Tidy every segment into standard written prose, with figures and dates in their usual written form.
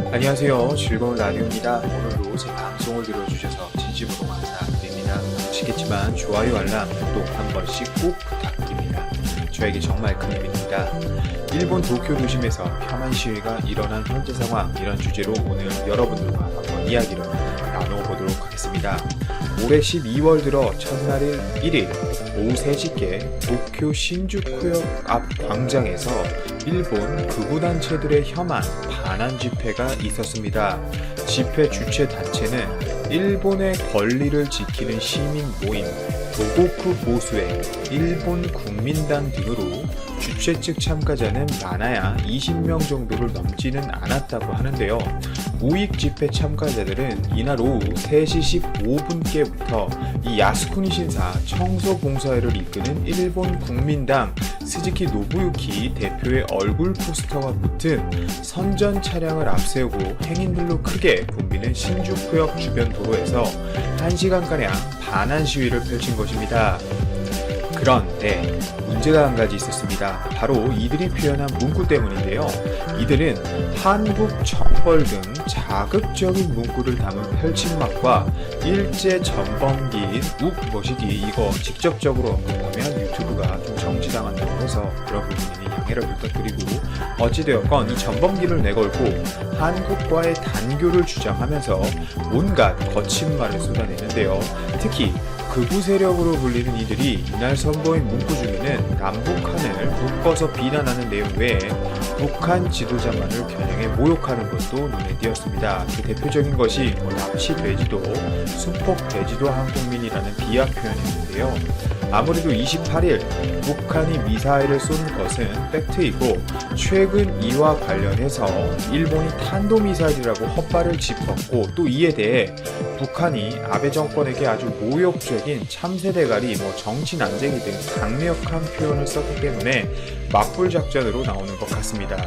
안녕하세요. 즐거운 라디오입니다. 오늘도 제 방송을 들어주셔서 진심으로 감사드립니다. 아시겠지만 좋아요, 알람, 구독 한 번씩 꼭 부탁드립니다. 저에게 정말 큰 힘이 됩니다. 일본 도쿄 도심에서 혐한 시위가 일어난 현재 상황, 이런 주제로 오늘 여러분들과 한번 이야기를 나눠보도록 하겠습니다. 올해 12월 들어 첫날인 1일 오후 3시께 도쿄 신주쿠역 앞 광장에서 일본 극우단체들의 혐한 반환 집회가 있었습니다. 집회 주최 단체는 일본의 권리를 지키는 시민 모임 도고쿠 보수의 일본 국민당 등으로 주최 측 참가자는 많아야 20명 정도를 넘지는 않았다고 하는데요. 우익 집회 참가자들은 이날 오후 3시 15분께부터 이 야스쿠니 신사 청소 봉사회를 이끄는 일본 국민당 스즈키 노부유키 대표의 얼굴 포스터가 붙은 선전 차량을 앞세우고 행인들로 크게 붐비는 신주쿠역 주변 도로에서 1시간가량 반환 시위를 펼친 것입니다. 그런데 문제가 한 가지 있었습니다. 바로 이들이 표현한 문구 때문인데요. 이들은 한국 천벌 등 자극적인 문구를 담은 펼침막과 일제 전범기인 욱머시기, 이거 직접적으로 언급하면 유튜브가 좀 정지당한다고 해서 그런 부분이니 양해를 부탁드리고, 어찌되었건 이 전범기를 내걸고 한국과의 단교를 주장하면서 온갖 거친 말을 쏟아내는데요. 특히 극우 세력으로 불리는 이들이 이날 선보인 문구 중에는 남북한을 묶어서 비난하는 내용 외에 북한 지도자만을 겨냥해 모욕하는 것도 눈에 띄었습니다. 그 대표적인 것이 납치 돼지도, 수폭 돼지도 한국민이라는 비하 표현이었는데요. 아무래도 28일 북한이 미사일을 쏜 것은 팩트이고, 최근 이와 관련해서 일본이 탄도미사일이라고 헛발을 짚었고, 또 이에 대해 북한이 아베 정권에게 아주 모욕적인 참새대가리, 정치 난쟁이 등 강력한 표현을 썼기 때문에 맞불 작전으로 나오는 것 같습니다.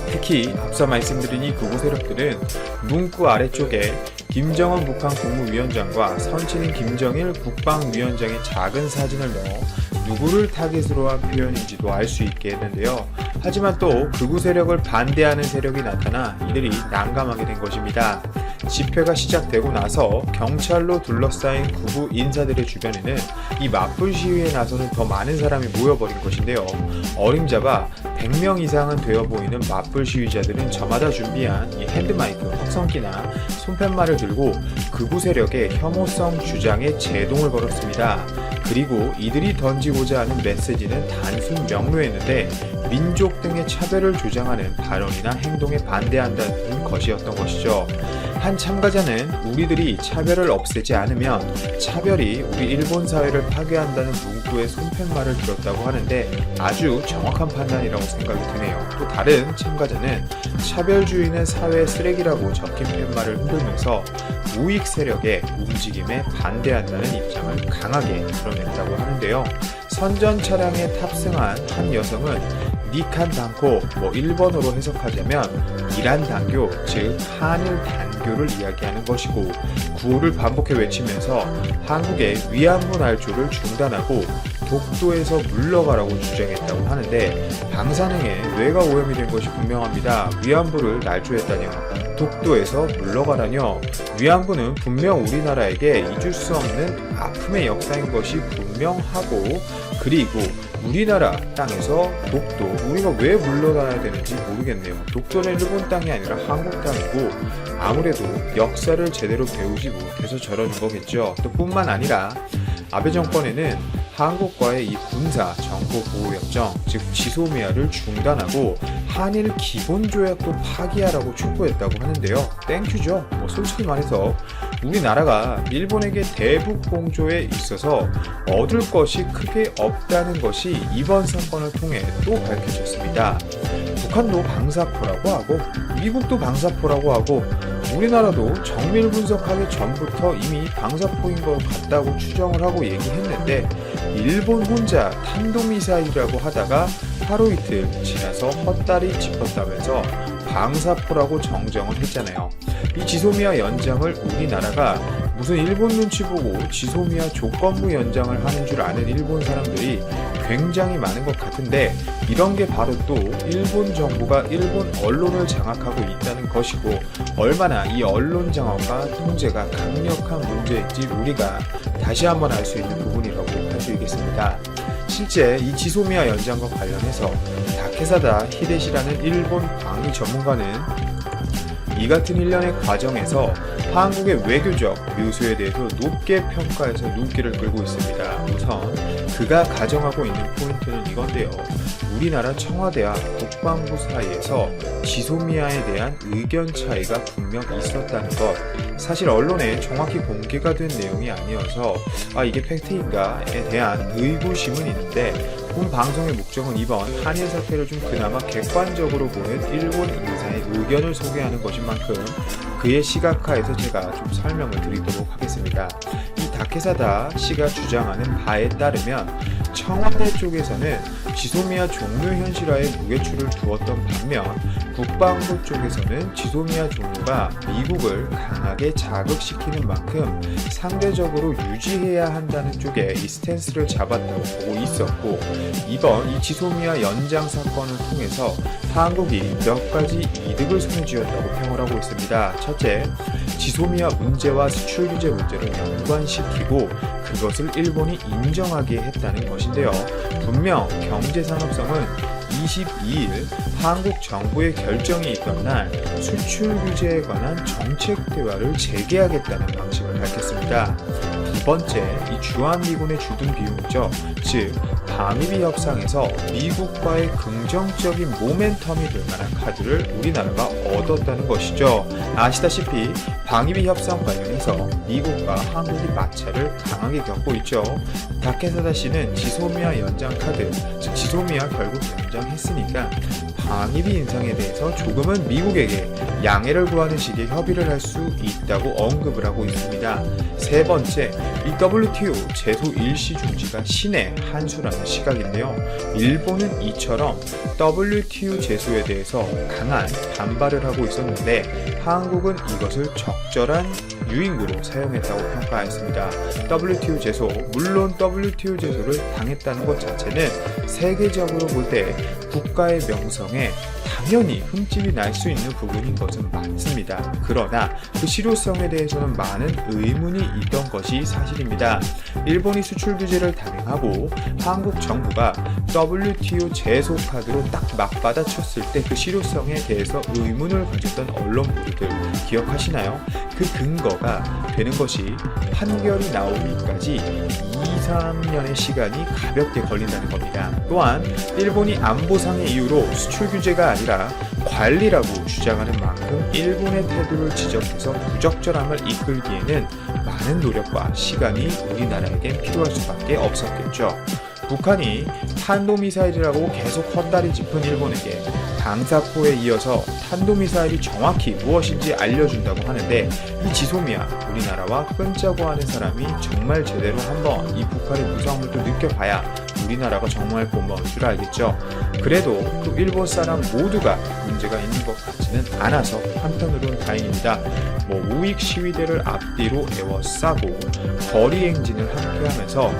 특히 앞서 말씀드린 이 극우 세력들은 문구 아래쪽에 김정은 북한 국무위원장과 선친인 김정일 국방위원장의 작은 사진을 넣어 누구를 타깃으로 한 표현인지도 알 수 있게 했는데요. 하지만 또 극우 세력을 반대하는 세력이 나타나 이들이 난감하게 된 것입니다. 집회가 시작되고 나서 경찰로 둘러싸인 극우 인사들의 주변에는 이 맞불 시위에 나서는 더 많은 사람이 모여버린 것인데요. 어림잡아 100명 이상은 되어 보이는 맞불 시위자들은 저마다 준비한 이 핸드마이크, 확성기나 손팻말을 들고 극우 세력의 혐오성 주장에 제동을 걸었습니다. 그리고 이들이 던지고자 하는 메시지는 단순 명료했는데 민족 등의 차별을 주장하는 발언이나 행동에 반대한다는 것이었던 것이죠. 한 참가자는 우리들이 차별을 없애지 않으면 차별이 우리 일본 사회를 파괴한다는 문구의 손팻말을 들었다고 하는데 아주 정확한 판단이라고 생각이 드네요. 또 다른 참가자는 차별주의는 사회의 쓰레기라고 적힌 팻말을 흔들면서 우익 세력의 움직임에 반대한다는 입장을 강하게 드러냈다고 하는데요. 선전 차량에 탑승한 한 여성은 니칸 단코, 일본어로 해석하자면 이란 단교, 즉 한일 단교를 이야기하는 것이고, 구호를 반복해 외치면서 한국의 위안부 날조를 중단하고 독도에서 물러가라고 주장했다고 하는데, 방사능에 뇌가 오염이 된 것이 분명합니다. 위안부를 날조했다뇨, 독도에서 물러가라뇨. 위안부는 분명 우리나라에게 잊을 수 없는 아픔의 역사인 것이 분명하고, 그리고 우리나라 땅에서 독도, 우리가 왜 물러나야 되는지 모르겠네요. 독도는 일본 땅이 아니라 한국 땅이고, 아무래도 역사를 제대로 배우지 못해서 저러는 거겠죠. 또 뿐만 아니라 아베 정권에는 한국과의 이 군사 정보 보호 협정, 즉 지소미아를 중단하고 한일 기본조약도 파기하라고 촉구했다고 하는데요. 땡큐죠. 솔직히 말해서 우리나라가 일본에게 대북 공조에 있어서 얻을 것이 크게 없다는 것이 이번 사건을 통해 또 밝혀졌습니다. 북한도 방사포라고 하고 미국도 방사포라고 하고 우리나라도 정밀 분석하기 전부터 이미 방사포인 것 같다고 추정을 하고 얘기했는데, 일본 혼자 탄도미사일이라고 하다가 하루 이틀 지나서 헛다리 짚었다면서 방사포라고 정정을 했잖아요. 이 지소미아 연장을 우리나라가 무슨 일본 눈치 보고 지소미아 조건부 연장을 하는 줄 아는 일본 사람들이 굉장히 많은 것 같은데, 이런 게 바로 또 일본 정부가 일본 언론을 장악하고 있다는 것이고, 얼마나 이 언론 장악과 통제가 강력한 문제인지 우리가 다시 한번 알 수 있는 부분이라고 할 수 있겠습니다. 실제 이 지소미아 연장과 관련해서 다케사다 히데시라는 일본 방위 전문가는 이 같은 일련의 과정에서 한국의 외교적 묘수에 대해서 높게 평가해서 눈길을 끌고 있습니다. 우선 그가 가정하고 있는 포인트는 이건데요. 우리나라 청와대와 국방부 사이에서 지소미아에 대한 의견 차이가 분명 있었다는 것. 사실 언론에 정확히 공개가 된 내용이 아니어서 이게 팩트인가에 대한 의구심은 있는데, 본 방송의 목적은 이번 한일 사태를 좀 그나마 객관적으로 보는 일본 인사의 의견을 소개하는 것인 만큼 그의 시각화에서 제가 좀 설명을 드리도록 하겠습니다. 이 다케사다 씨가 주장하는 바에 따르면 청와대 쪽에서는 지소미아 종료 현실화에 무게추를 두었던 반면, 국방부 쪽에서는 지소미아 종료가 미국을 강하게 자극시키는 만큼 상대적으로 유지해야 한다는 쪽에 이 스탠스를 잡았다고 보고 있었고, 이번 이 지소미아 연장 사건을 통해서 한국이 몇 가지 이득을 손에 쥐었다고 평을 하고 있습니다. 첫째, 지소미아 문제와 수출 규제 문제를 연관시키고 그것을 일본이 인정하게 했다는 것인데요. 분명 경제산업성은 22일 한국 정부의 결정이 있던 날 수출 규제에 관한 정책 대화를 재개하겠다는 방식을 밝혔습니다. 두 번째, 이 주한미군의 주둔 비용이죠. 즉, 방위비 협상에서 미국과의 긍정적인 모멘텀이 될 만한 카드를 우리나라가 얻었다는 것이죠. 아시다시피 방위비 협상 관련해서 미국과 한국이 마찰을 강하게 겪고 있죠. 다케사다 씨는 지소미아 연장 카드, 즉 지소미아 결국 연장했으니까 방위비 인상에 대해서 조금은 미국에게 양해를 구하는 식의 협의를 할 수 있다고 언급을 하고 있습니다. 세 번째, 이 WTO 제소 일시 중지가 신의 한 수라는 시각인데요. 일본은 이처럼 WTO 제소에 대해서 강한 반발을 하고 있었는데, 한국은 이것을 적절한 유인구로 사용했다고 평가했습니다. WTO 제소, 물론 WTO 제소를 당했다는 것 자체는 세계적으로 볼 때 국가의 명성에 당연히 흠집이 날 수 있는 부분인 것은 맞습니다. 그러나 그 실효성에 대해서는 많은 의문이 있던 것이 사실입니다. 일본이 수출 규제를 단행하고 한국 정부가 WTO 제소 카드로 딱 맞받아쳤을 때 그 실효성에 대해서 의문을 가졌던 언론 보도들 기억하시나요? 그 근거가 되는 것이 판결이 나오기까지 2-3년의 시간이 가볍게 걸린다는 겁니다. 또한 일본이 안보상의 이유로 수출 규제가 아니라 관리라고 주장하는 만큼 일본의 태도를 지적해서 부적절함을 이끌기에는 많은 노력과 시간이 우리나라에겐 필요할 수밖에 없었겠죠. 북한이 탄도미사일이라고 계속 헛다리 짚은 일본에게 방사포에 이어서 탄도미사일이 정확히 무엇인지 알려준다고 하는데, 이 지소미아 우리나라와 끈짜고 하는 사람이 정말 제대로 한번 이 북한의 무서움을 또 느껴봐야 우리나라가 정말 고마울 줄 알겠죠. 그래도 또 일본 사람 모두가 문제가 있는 것 같지는 않아서 한편으로는 다행입니다. 우익 시위대를 앞뒤로 에워싸고 거리 행진을 함께하면서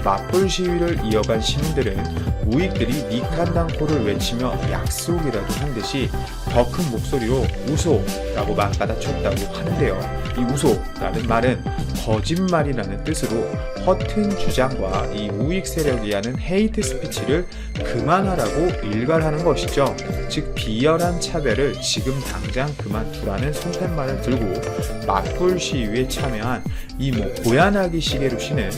맞불 시위를 이어간 시민들은 우익들이 니칸당코를 외치며 약속이라도 한 듯이 더 큰 목소리로 우소라고 맞받아쳤다고 하는데요. 이 우소라는 말은 거짓말이라는 뜻으로 허튼 주장과 이 우익 세력이 하는 헤이트 스피치를 그만하라고 일갈하는 것이죠. 즉 비열한 차별을 지금 당장 그만두라는 손팻말을 들고 맞불 시위에 참여한 이 고야나기 시게루 씨는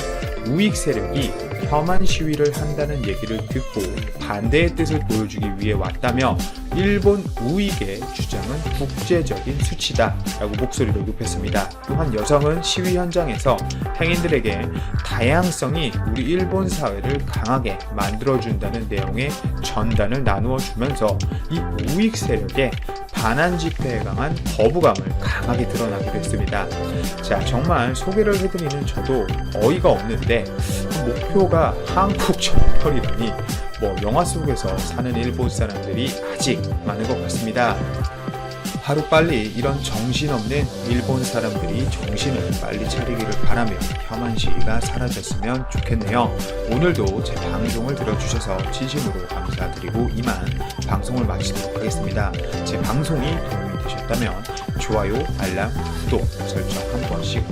우익 세력이 혐한 시위를 한다는 얘기를 듣고 반대의 뜻을 보여주기 위해 왔다며 일본 우익의 주장은 국제적인 수치다라고 목소리를 높였습니다. 또한 여성은 시위 현장에서 행인들에게 다양성이 우리 일본 사회를 강하게 만들어준다는 내용의 전단을 나누어 주면서 이 우익 세력에 반한 집회에 강한 거부감을 강하게 드러나기도 했습니다. 자, 정말 소개를 해드리는 저도 어이가 없는데 목표가 한국 정벌이라니 영화 속에서 사는 일본 사람들이 아직 많은 것 같습니다. 하루빨리 이런 정신없는 일본 사람들이 정신을 빨리 차리기를 바라며 혐한 시위가 사라졌으면 좋겠네요. 오늘도 제 방송을 들어주셔서 진심으로 감사드리고 이만 방송을 마치도록 하겠습니다. 제 방송이 도움이 되셨다면 좋아요, 알람, 구독, 설정 한 번씩